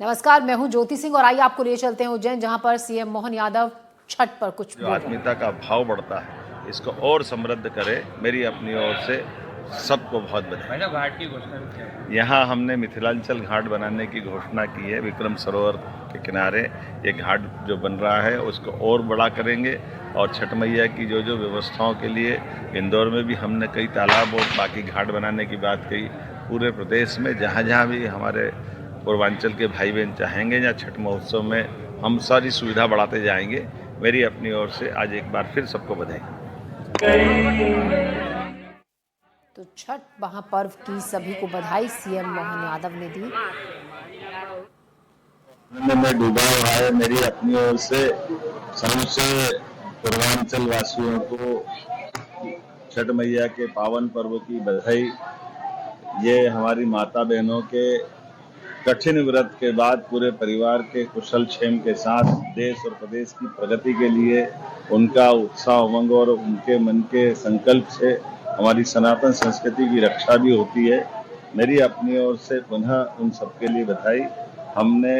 नमस्कार, मैं हूं ज्योति सिंह और आइए आपको ले चलते हैं उज्जैन, जहां पर सीएम मोहन यादव छठ पर कुछ जो आत्मीयता का भाव बढ़ता है इसको और समृद्ध करे, मेरी अपनी ओर से सबको बहुत बधाई। घाट की घोषणा भी किया। यहाँ हमने मिथिलांचल घाट बनाने की घोषणा की है। विक्रम सरोवर के किनारे ये घाट जो बन रहा है उसको और बड़ा करेंगे और छठ मैया की जो जो व्यवस्थाओं के लिए इंदौर में भी हमने कई तालाब और बाकी घाट बनाने की बात कही। पूरे प्रदेश में जहाँ जहाँ भी हमारे पूर्वांचल के भाई बहन चाहेंगे या छठ महोत्सव में हम सारी सुविधा बढ़ाते जाएंगे। मेरी अपनी ओर से आज एक बार फिर सबको बधाई। तो छठ महापर्व की सभी को बधाई सीएम मोहन यादव ने दी। में डूबा हुआ है, मेरी अपनी ओर से समूचे पूर्वांचल वासियों को छठ मैया के पावन पर्व की बधाई। ये हमारी माता बहनों के कठिन व्रत के बाद पूरे परिवार के कुशल क्षेम के साथ देश और प्रदेश की प्रगति के लिए उनका उत्साह उमंग और उनके मन के संकल्प से हमारी सनातन संस्कृति की रक्षा भी होती है। मेरी अपनी ओर से पुनः उन सबके लिए बधाई। हमने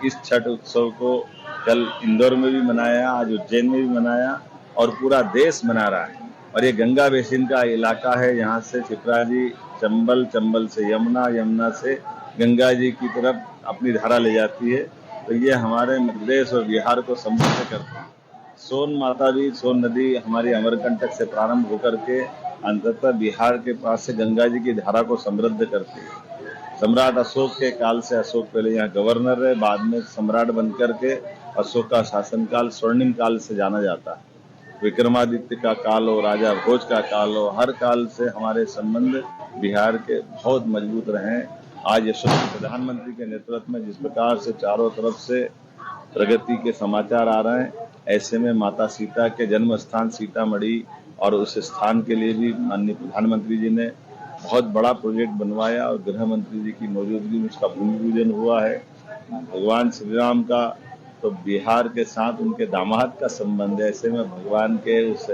इस छठ उत्सव को कल इंदौर में भी मनाया, आज उज्जैन में भी मनाया और पूरा देश मना रहा है। और ये गंगा बेसिन का इलाका है, यहाँ से चिपराजी, चंबल, चंबल से यमुना, यमुना से गंगा जी की तरफ अपनी धारा ले जाती है। तो ये हमारे मध्य प्रदेश और बिहार को समृद्ध करती है। सोन माता भी, सोन नदी हमारी अमरकंटक से प्रारंभ होकर के अंततः बिहार के पास से गंगा जी की धारा को समृद्ध करती है। सम्राट अशोक के काल से, अशोक पहले यहाँ गवर्नर रहे, बाद में सम्राट बनकर के अशोक का शासनकाल स्वर्णिम काल से जाना जाता है। विक्रमादित्य का काल हो, राजा भोज का काल हो, हर काल से हमारे संबंध बिहार के बहुत मजबूत रहे। आज यशस्वी प्रधानमंत्री के नेतृत्व में जिस प्रकार से चारों तरफ से प्रगति के समाचार आ रहे हैं, ऐसे में माता सीता के जन्म स्थान सीतामढ़ी और उस स्थान के लिए भी माननीय प्रधानमंत्री जी ने बहुत बड़ा प्रोजेक्ट बनवाया और गृह मंत्री जी की मौजूदगी में उसका भूमि पूजन हुआ है। भगवान श्री राम का तो बिहार के साथ उनके दामाद का संबंध है। ऐसे में भगवान के उस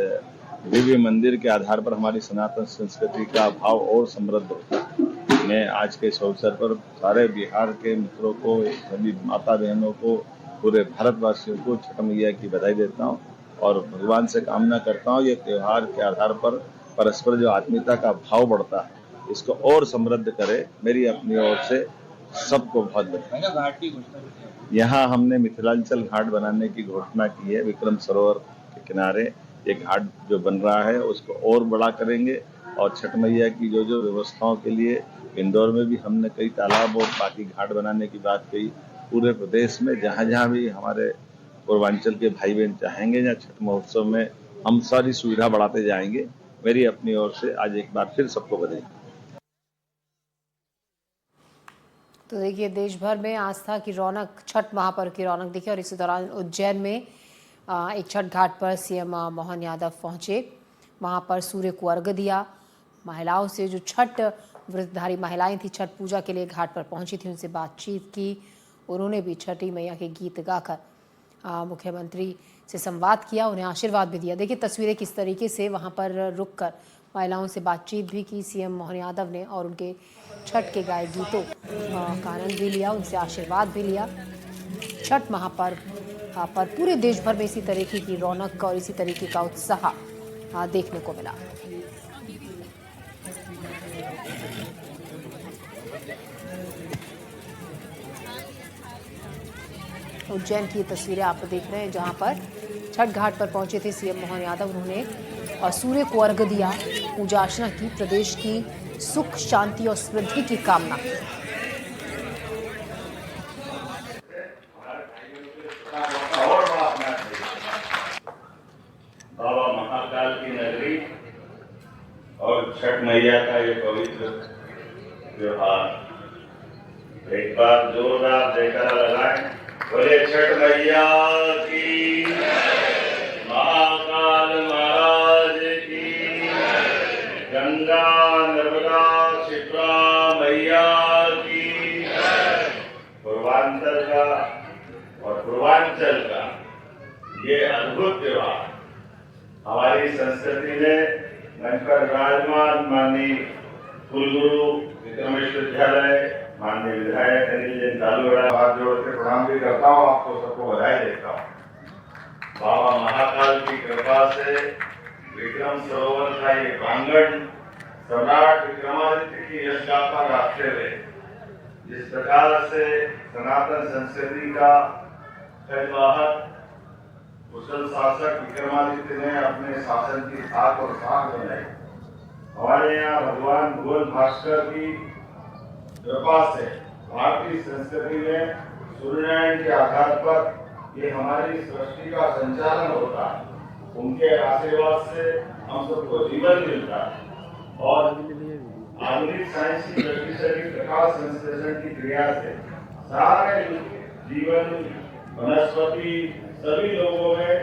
दिव्य मंदिर के आधार पर हमारी सनातन संस्कृति का भाव और समृद्ध होता है। मैं आज के इस अवसर पर सारे बिहार के मित्रों को, सभी माता बहनों को, पूरे भारतवासियों को छठ मैया की बधाई देता हूँ और भगवान से कामना करता हूँ ये त्योहार के आधार पर परस्पर जो आत्मीयता का भाव बढ़ता है इसको और समृद्ध करे। मेरी अपनी ओर से सबको बहुत बधाई। घाट की घोषणा भी किया। यहाँ हमने मिथिलांचल घाट बनाने की घोषणा की है। विक्रम सरोवर के किनारे ये घाट जो बन रहा है उसको और बड़ा करेंगे और छठ मैया की जो जो व्यवस्थाओं के लिए इंदौर में भी हमने कई तालाब और बाकी घाट बनाने की बात कही। पूरे प्रदेश में जहाँ जहाँ भी हमारे पूर्वांचल के भाई बहन चाहेंगे या छठ महोत्सव में हम सारी सुविधा बढ़ाते जाएंगे। मेरी अपनी ओर से आज एक बार फिर सबको बधाई। तो देखिए, देश भर में आस्था की रौनक, छठ महापर्व की रौनक देखिए। और इसी दौरान उज्जैन में एक छठ घाट पर सीएम मोहन यादव पहुंचे, वहां पर सूर्य को अर्घ्य दिया। महिलाओं से, जो छठ व्रतधारी महिलाएं थी, छठ पूजा के लिए घाट पर पहुंची थी, उनसे बातचीत की। उन्होंने भी छठी मैया के गीत गाकर मुख्यमंत्री से संवाद किया, उन्हें आशीर्वाद भी दिया। देखिए तस्वीरें किस तरीके से वहां पर रुककर महिलाओं से बातचीत भी की सीएम मोहन यादव ने और उनके छठ के गाए गीतों का आनंद भी लिया, उनसे आशीर्वाद भी लिया। छठ महापर्व पर पूरे देश भर में इसी तरीके की रौनक और इसी तरीके का उत्साह देखने को मिला। उज्जैन की तस्वीरें आप देख रहे हैं, जहां पर छठ घाट पर पहुंचे थे सीएम मोहन यादव। उन्होंने सूर्य को अर्घ्य दिया, पूजा अर्चना की, प्रदेश की सुख, शांति और समृद्धि की कामना की। बाबा महाकाल की नगरी और छठ मैया का ये पवित्र त्योहार, एक बार जोरदार जयकारा लगाएं, बोले छठ मैया की, महाकाल महाराज की, गंगा नर्मदा शिप्रा मैया की। पूर्वांचल का और पूर्वांचल का ये अद्भुत त्योहार हमारी संस्कृति में मंच पर विराजमान माननीय कुलगुरु विक्रम विश्वविद्यालय माननीय विधायक अनिल जैन जालूवाड़ा, हाथ जोड़ के प्रणाम भी करता हूँ, आपको सबको बधाई देता हूँ। बाबा महाकाल की कृपा से विक्रम सरोवर का ये प्रांगण सम्राट विक्रमादित्य की यश गाथा गाते हुए जिस प्रकार से सनातन संस्कृति का खजवाहक कुशल शासक विक्रमादित्य ने अपने शासन की साख और साख बनाई, हमारे यहाँ भगवान भुवन भास्कर की कृपा से भारतीय संस्कृति में सूर्यनारायण के आधार पर ये हमारी सृष्टि का संचालन होता है। उनके आशीर्वाद से हम सबको जीवन मिलता है और आधुनिक साइंस की दृष्टि से भी प्रकाश संश्लेषण की क्रिया से सारे जीवन वनस्पति सभी लोगों में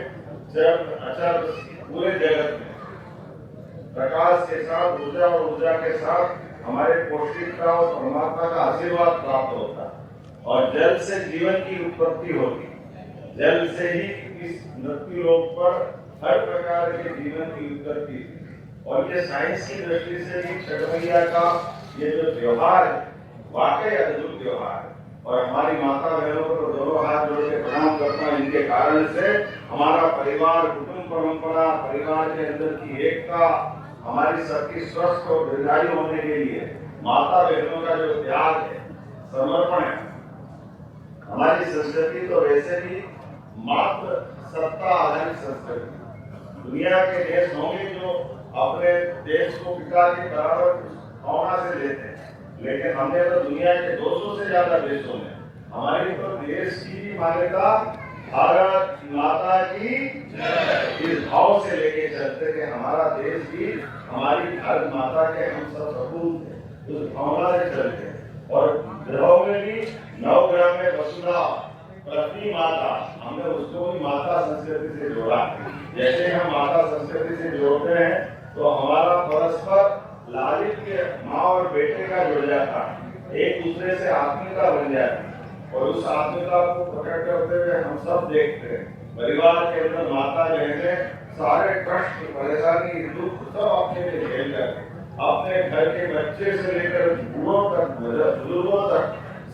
जब अचर पूरे जगत में प्रकाश के साथ ऊर्जा और ऊर्जा के साथ हमारे पौष्टिकता और परमात्मा का आशीर्वाद प्राप्त होता है और जल से जीवन की उत्पत्ति होती है। जल से ही इस मृत्यु लोक पर हर प्रकार के जीवन की उत्पत्ति और ये साइंस की दृष्टि से भी छठ मैया का ये जो त्योहार है वाकई अद्भुत त्योहार है और हमारी माता बहनों को दोनों हाथ जोड़ के प्रणाम करता हूं। इनके कारण से हमारा परिवार, कुटुंब परंपरा, परिवार के अंदर की एकता, हमारी सबकी स्वस्थ और दीर्घायु होने के लिए माता बहनों का जो त्याग है, समर्पण है। हमारी संस्कृति तो वैसे भी मात्र सत्ता आधारित संस्कृति, दुनिया के देश होंगे जो अपने देश को पिता के बराबर भावना से लेते हैं, लेकिन हमने तो दुनिया के 200 से ज्यादा देशों में हमारी तो देश की मान्यता भारत माता की इस भाव से लेके चलते कि हमारा देश भी हमारी भारत माता के हम सब सपूत हैं, उस भावना से चलते हैं। और ग्रहों में भी 9 ग्रह में वसुधा पृथ्वी माता, हमने उसको भी माता संस्कृति से जोड़ा। जैसे हम माता संस्कृति से जोड़ते हैं तो हमारा परस्पर लालित्य माँ और बेटे का जुड़ जाता है, एक दूसरे से आत्मीयता बन जाती है और उस आत्मीयता को प्रकट करते हुए हम सब देखते हैं परिवार के अंदर माता बहनें सारे कष्ट, परेशानी, दुख सब अपने लिए झेल कर अपने घर के बच्चे से लेकर बूढ़ों तक, बुजुर्गों तक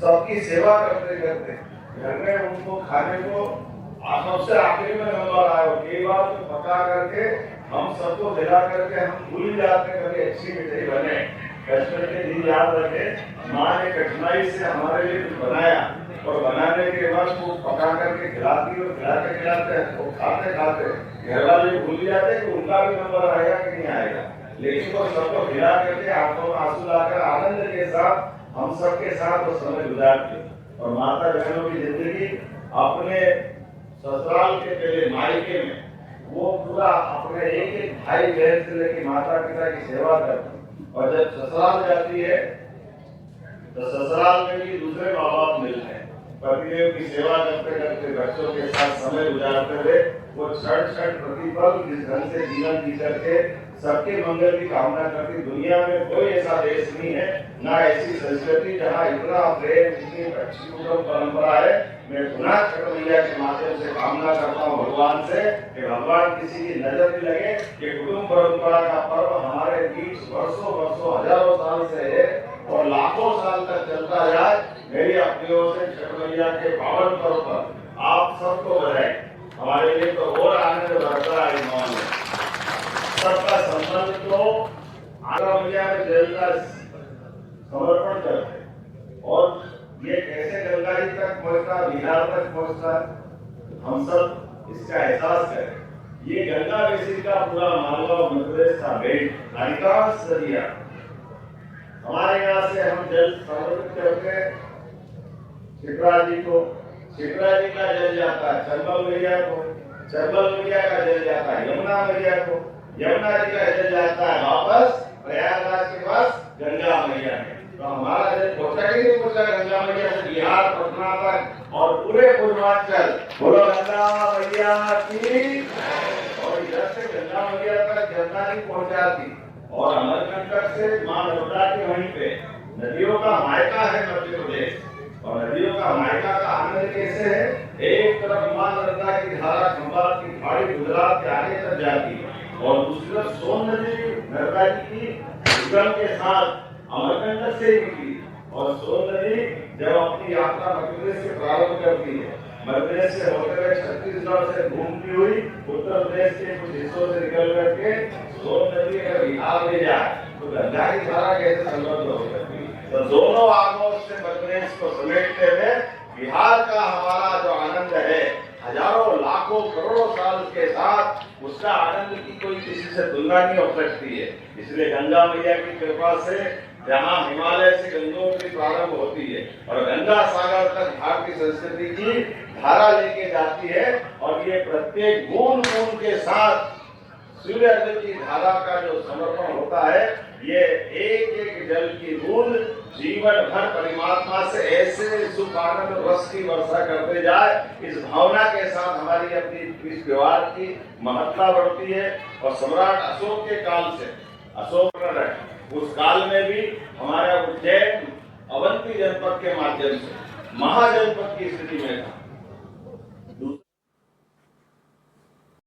सबकी सेवा करते करते घर में उनको खाने को सबसे आखिरी में नंबर आए और कई बार तो पका करके हम सबको खिला करके हम भूल जाते हैं कभी अच्छी मिठाई बने। कश्मीर के दिन याद रखे, माँ ने कठिनाई से हमारे लिए कुछ बनाया और बनाने के बाद वो पका करके खिलाती और खिलाते वो खाते खाते घर वाले भूल जाते कि उनका भी नंबर आएगा कि नहीं आएगा, लेकिन वो सबको खिला करके आंखों में आंसू लाकर आनंद के साथ हम सबके साथ वो समय गुजारते। और माता बहनों की जिंदगी अपने ससुराल के पहले मायके में वो पूरा अपने एक भाई बहन से लेकर माता पिता की सेवा करती और जब ससुराल जाती है तो ससुराल में भी दूसरे माँ बाप मिलते हैं, पतिदेव की सेवा करते करते बच्चों के साथ समय गुजारते हुए वो क्षण प्रतिपल जिस ढंग से जीवन जी करके सबके मंगल की कामना करती। दुनिया में कोई ऐसा देश नहीं है, ना ऐसी संस्कृति जहाँ इतना प्रेम, इतनी अच्छी कुटुंब परंपरा है। मैं पुनः छठ मैया के माध्यम से कामना करता हूँ भगवान से कि भगवान किसी की नजर भी लगे कि कुटुंब परंपरा का पर्व हमारे बीच वर्षों हजारों साल से है और लाखों साल तक चलता जाए। मेरी अपनी ओर से छठ मैया के पावन पर्व पर आप सबको बधाई। हमारे लिए तो और आनंद बढ़ता है इस माहौल में। सबका संबंध तो आगा मैया में जल का समर्पण करते और ये कैसे गंगा जी तक पहुंचता, बिहार तक पहुंचता, हम सब इसका एहसास करें। ये गंगा बेसिन का पूरा मालवा मध्य प्रदेश का बेल्ट अधिकांश सदिया हमारे यहाँ से हम जल समर्पित करते हैं शिप्रा जी को, शिप्रा जी का जल जाता है चंबल मैया को, चंबल मैया का जल जाता है यमुना मैया को, यमुना जी का जल जाता है वापस प्रयागराज के पास गंगा मैया में। तो हमारा जल पहुंचा ही नहीं पहुंचा गंगा मैया से बिहार पटना तक और पूरे पूर्वांचल। बोलो गंगा मैया की। और इधर से गंगा मैया तक गंगा जी पहुंचाती और अमरकंटक से मां नर्मदा के वहीं पे नदियों का मायका है मध्य प्रदेश। और नदियों का मायका का आनंद कैसे है, एक तरफ मां नर्मदा की धारा खंभात की खाड़ी गुजरात के आगे तक जाती है और दूसरी तरफ सोन नदी नर्मदा जी की उद्गम के साथ अमरकंटक से निकली और सोन नदी जब अपनी यात्रा मध्य प्रदेश से प्रारंभ करती है, मध्य प्रदेश से होते हुए छत्तीसगढ़ से घूमती हुई उत्तर प्रदेश के कुछ हिस्सों से निकल करके सोन नदी अगर बिहार में जाए तो गंगा की धारा कैसे संबंध हो सकती है। तो दोनों आगों से मध्य प्रदेश को समेटते हुए बिहार का हमारा जो आनंद है, हजारों लाखों करोड़ों साल के साथ, उसका आनंद की कोई किसी से तुलना नहीं हो सकती है। इसलिए गंगा मैया की कृपा से जहाँ हिमालय से गंगोत्री प्रारंभ होती है और गंगा सागर तक भारतीय संस्कृति की धारा लेके जाती है, और ये प्रत्येक बूंद बूंद के साथ सूर्य अर्घ्य की धारा का जो समर्पण होता है, ये एक एक जल की बूंद जीवन भर परमात्मा से ऐसे सुख आनंद रस की वर्षा करते जाए, इस भावना के साथ हमारी अपनी इस त्योहार की महत्ता बढ़ती है। और सम्राट अशोक के काल से, अशोक रहे उस काल में भी हमारा उज्जैन अवंती जनपद के माध्यम से महाजनपद की स्थिति में था।